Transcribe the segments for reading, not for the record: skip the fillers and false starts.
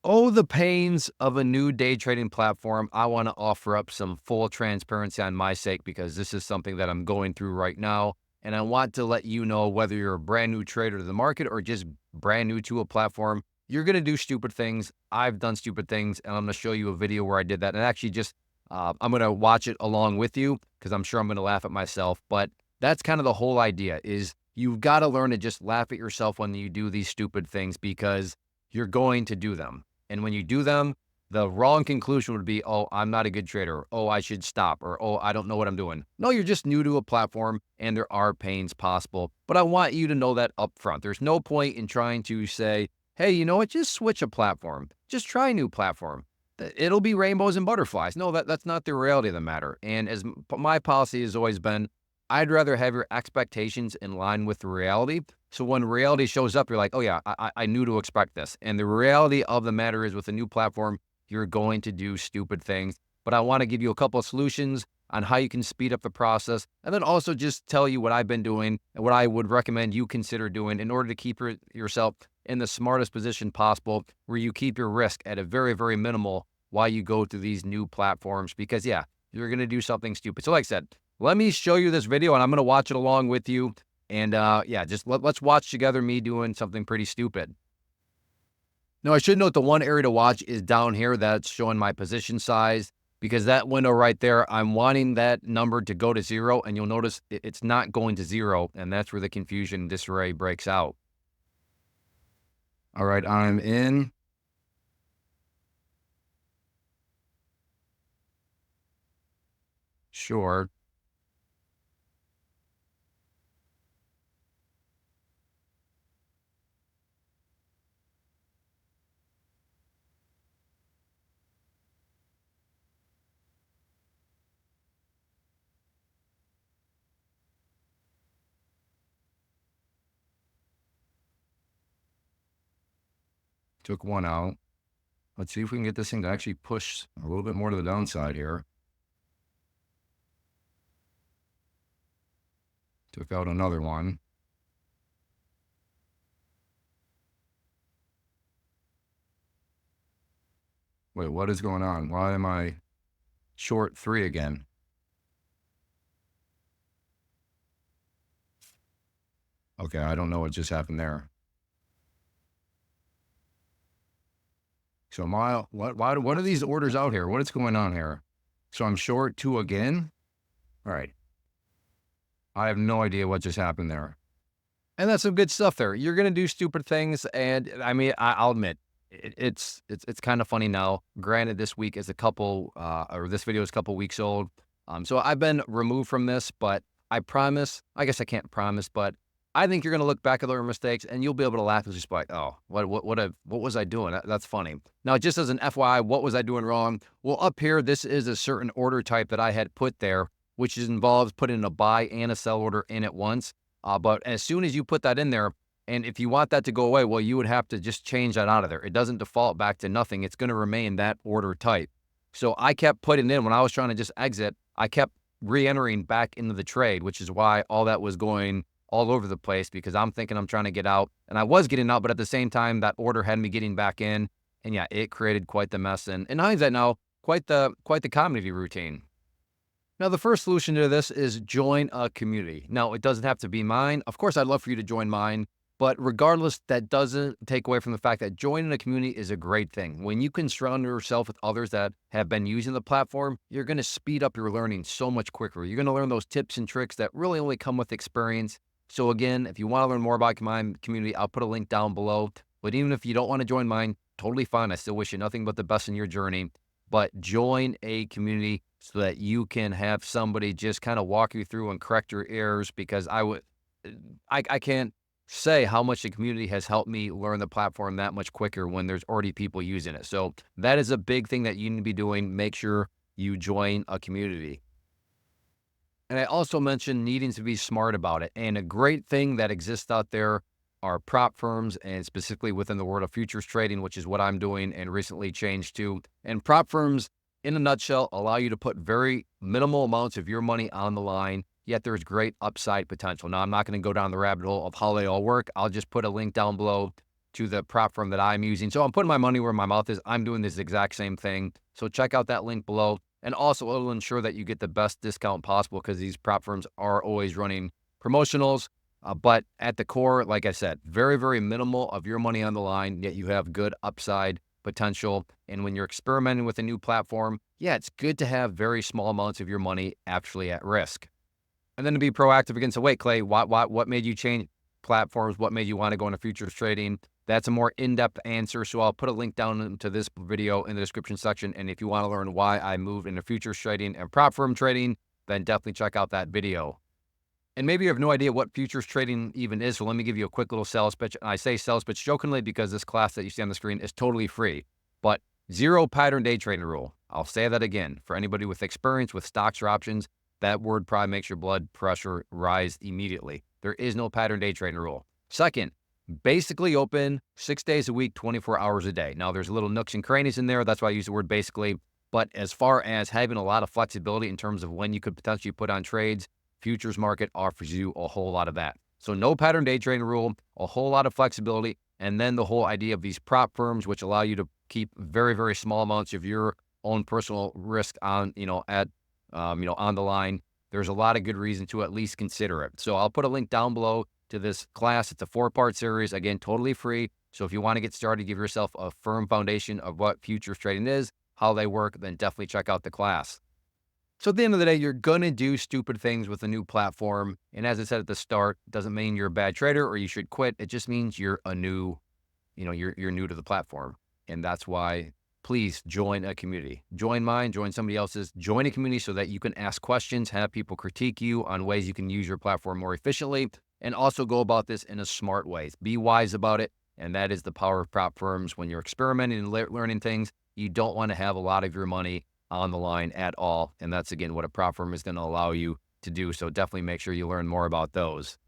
Oh, the pains of a new day trading platform. I want to offer up some full transparency on my sake because this is something that I'm going through right now. And I want to let you know whether you're a brand new trader to the market or just brand new to a platform, you're going to do stupid things. I've done stupid things, and I'm going to show you a video where I did that. And actually, I'm going to watch it along with you because I'm sure I'm going to laugh at myself. But that's kind of the whole idea is you've got to learn to just laugh at yourself when you do these stupid things because you're going to do them. And when you do them, the wrong conclusion would be, oh, I'm not a good trader. Oh, I should stop. Or, oh, I don't know what I'm doing. No, you're just new to a platform and there are pains possible. But I want you to know that up front. There's no point in trying to say, hey, you know what? Just switch a platform. Just try a new platform. It'll be rainbows and butterflies. No, that's not the reality of the matter. And as my policy has always been, I'd rather have your expectations in line with the reality. So when reality shows up, you're like, oh yeah, I knew to expect this. And the reality of the matter is with a new platform, you're going to do stupid things. But I want to give you a couple of solutions on how you can speed up the process. And then also just tell you what I've been doing and what I would recommend you consider doing in order to keep yourself in the smartest position possible, where you keep your risk at a very, very minimal while you go to these new platforms. Because yeah, you're going to do something stupid. So like I said, let me show you this video and I'm going to watch it along with you. And yeah, just let's watch together me doing something pretty stupid. Now, I should note the one area to watch is down here that's showing my position size, because that window right there, I'm wanting that number to go to 0, and you'll notice it's not going to 0, and that's where the confusion and disarray breaks out. All right, I'm in. Sure. Took one out. Let's see if we can get this thing to actually push a little bit more to the downside here. Took out another one. Wait, what is going on? Why am I short 3 again? Okay, I don't know what just happened there. So what are these orders out here? What is going on here? So I'm short 2 again? All right. I have no idea what just happened there. And that's some good stuff there. You're gonna do stupid things, and I mean, I'll admit it's kind of funny now. Granted, this week is a couple, or this video is a couple weeks old, so I've been removed from this. But I promise, I guess I can't promise, but I think you're gonna look back at your mistakes and you'll be able to laugh and just be like, oh, what was I doing? That's funny. Now, just as an FYI, what was I doing wrong? Well, up here, this is a certain order type that I had put there, which involves putting a buy and a sell order in at once. But as soon as you put that in there, and if you want that to go away, well, you would have to just change that out of there. It doesn't default back to nothing. It's going to remain that order type. So I kept putting in, when I was trying to just exit, I kept re-entering back into the trade, which is why all that was going all over the place, because I'm thinking I'm trying to get out, and I was getting out, but at the same time, that order had me getting back in. And yeah, it created quite the mess. And in hindsight now, quite the comedy routine. Now, the first solution to this is join a community. Now, it doesn't have to be mine. Of course, I'd love for you to join mine, but regardless, that doesn't take away from the fact that joining a community is a great thing. When you can surround yourself with others that have been using the platform, you're going to speed up your learning so much quicker. You're going to learn those tips and tricks that really only come with experience. So again, if you want to learn more about my community, I'll put a link down below. But even if you don't want to join mine, totally fine. I still wish you nothing but the best in your journey. But join a community so that you can have somebody just kind of walk you through and correct your errors, because I can't say how much the community has helped me learn the platform that much quicker when there's already people using it. So that is a big thing that you need to be doing. Make sure you join a community. And I also mentioned needing to be smart about it. And a great thing that exists out there are prop firms, and specifically within the world of futures trading, which is what I'm doing and recently changed to. And prop firms, in a nutshell, allow you to put very minimal amounts of your money on the line, yet there's great upside potential. Now, I'm not going to go down the rabbit hole of how they all work. I'll just put a link down below to the prop firm that I'm using. So I'm putting my money where my mouth is. I'm doing this exact same thing. So check out that link below. And also it'll ensure that you get the best discount possible because these prop firms are always running promotionals. But at the core, like I said, very, very minimal of your money on the line, yet you have good upside potential. And when you're experimenting with a new platform, yeah, it's good to have very small amounts of your money actually at risk. And then to be proactive again. So wait, Clay, what made you change platforms? What made you want to go into futures trading? That's a more in-depth answer. So I'll put a link down to this video in the description section. And if you want to learn why I moved into futures trading and prop firm trading, then definitely check out that video. And maybe you have no idea what futures trading even is. So let me give you a quick little sales pitch. And I say sales pitch jokingly because this class that you see on the screen is totally free, but zero pattern day trading rule. I'll say that again. For anybody with experience with stocks or options, that word probably makes your blood pressure rise immediately. There is no pattern day trading rule. Second, basically open 6 days a week, 24 hours a day. Now there's little nooks and crannies in there. That's why I use the word basically. But as far as having a lot of flexibility in terms of when you could potentially put on trades, futures market offers you a whole lot of that. So no pattern day trading rule, a whole lot of flexibility, and then the whole idea of these prop firms, which allow you to keep very, very small amounts of your own personal risk on, on the line. There's a lot of good reason to at least consider it. So I'll put a link down below to this class. It's a 4-part series, again, totally free. So if you want to get started, give yourself a firm foundation of what futures trading is, how they work, then definitely check out the class. So at the end of the day, you're going to do stupid things with a new platform. And as I said at the start, doesn't mean you're a bad trader or you should quit. It just means you're a new, you're new to the platform. And that's why please join a community. Join mine, join somebody else's, join a community so that you can ask questions, have people critique you on ways you can use your platform more efficiently, and also go about this in a smart way. Be wise about it. And that is the power of prop firms. When you're experimenting and learning things, you don't want to have a lot of your money on the line at all. And that's, again, what a prop firm is going to allow you to do. So definitely make sure you learn more about those.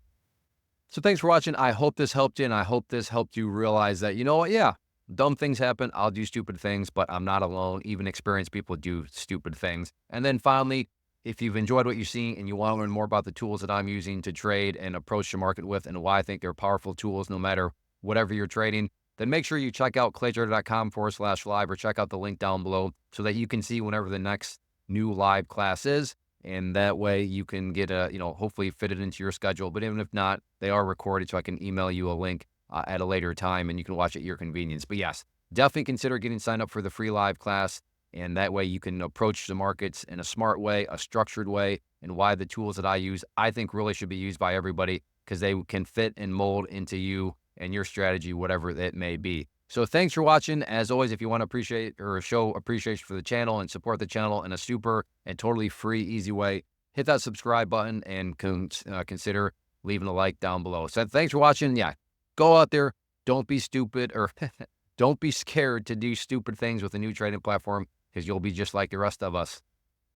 So thanks for watching. I hope this helped you, and I hope this helped you realize that, you know what, yeah, dumb things happen. I'll do stupid things, but I'm not alone. Even experienced people do stupid things. And then finally, if you've enjoyed what you've seen and you want to learn more about the tools that I'm using to trade and approach the market with and why I think they're powerful tools no matter whatever you're trading, then make sure you check out claytrader.com/live or check out the link down below so that you can see whenever the next new live class is. And that way you can get hopefully fit it into your schedule. But even if not, they are recorded, so I can email you a link at a later time and you can watch at your convenience. But yes, definitely consider getting signed up for the free live class. And that way you can approach the markets in a smart way, a structured way, and why the tools that I use, I think really should be used by everybody because they can fit and mold into you and your strategy, whatever it may be. So thanks for watching. As always, if you want to appreciate or show appreciation for the channel and support the channel in a super and totally free, easy way, hit that subscribe button and consider leaving a like down below. So thanks for watching. Yeah, go out there. Don't be stupid or don't be scared to do stupid things with a new trading platform because you'll be just like the rest of us.